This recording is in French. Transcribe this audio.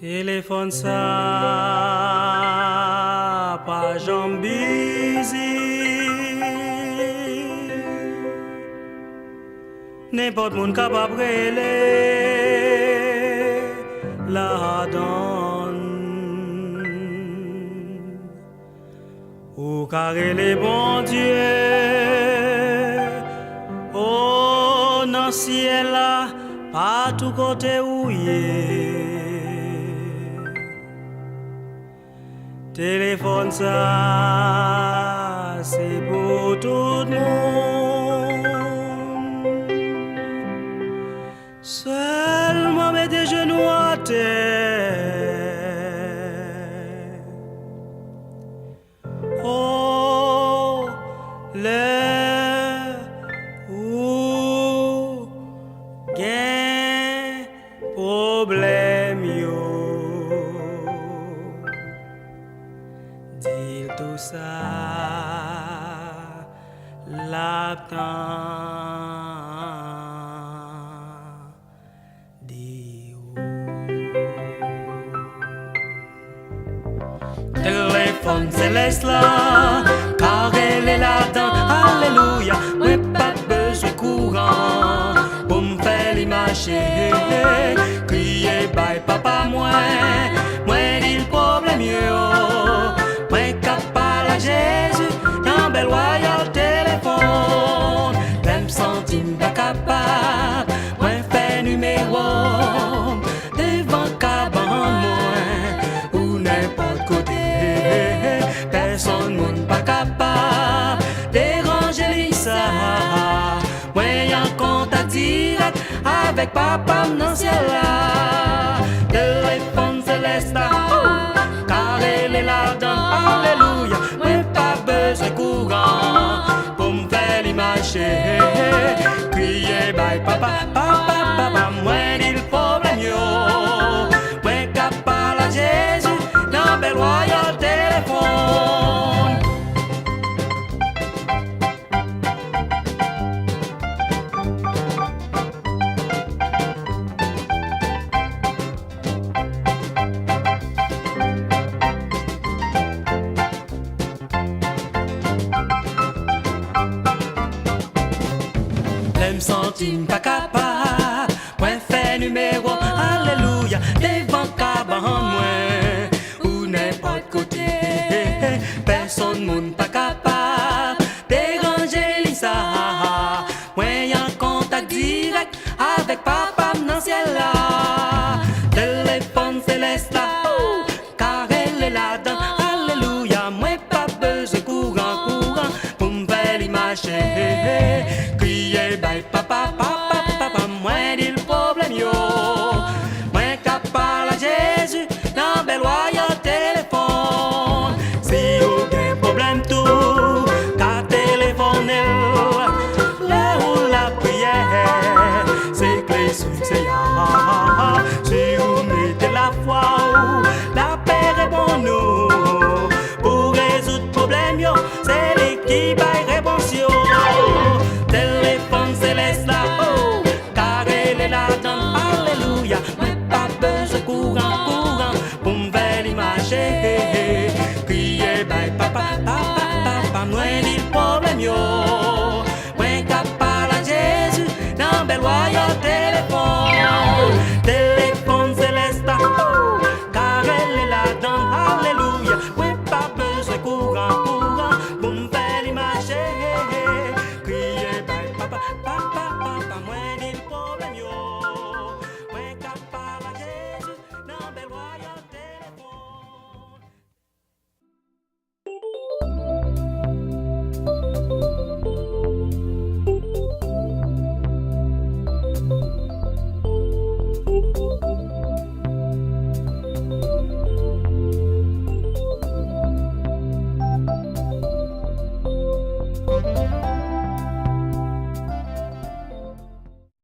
Téléphone ça, pas jambe busy. N'importe monde capable de la donne. Ou carré les bons dieux. Oh, dans le ciel là, pas tout côté où y est. Téléphone ça, c'est pour tout le monde. Seulement mets des genoux à terre. Oh, l'heure où gain problème yo. Dis tout ça, l'attend. Dis où. Téléphone céleste là, car elle est là-dedans. Alléluia, moi pas besoin courant pour me faire l'imaginer. Crier bye papa moi dit le problème yo. Jésus, dans bel royal téléphone, même centime pas capable, moins fait numéro, devant cabane moins, ou n'importe côté, personne monde pas capable, déranger Lisa, moins en contact direct avec papa dans le ciel là, téléphone céleste là, car elle est là dans alléluia. Courant pour me faire l'imaginer. Crier bye papa, papa, papa, moi dit le problème yo. Moi capable à Jésus dans bel royal téléphone. Centime pas capable, point fait numéro, alléluia, devant cabane moins, ou n'importe côté, personne monde pas capable, déranger Lisa, moins en contact direct avec papa dans le ciel là, téléphone céleste là, car elle est là-dedans, alléluia, moins pas besoin courant, pour me faire l'imaginer. Bye papa, papa, papa, moi dit le problème yo. Moi capable à Jésus dans bel royal téléphone. Si vous avez un problème tout, qu'à téléphoner, là où la prière, c'est que les succès ya. Si vous mettez la foi, la paix répond nous. Pour résoudre le problème yo, c'est l'équipe qui répond yo. Téléphone céleste là, oh, car elle est là-dedans, alléluia. Mais pas besoin courant, pour me faire l'imaginer. Crier bye papa, papa, papa, moi dit le problème yo. Moi capable à Jésus, dans bel royal téléphone. Téléphone céleste là, oh, car elle est là-dedans, alléluia. Moi pas besoin courant, pour me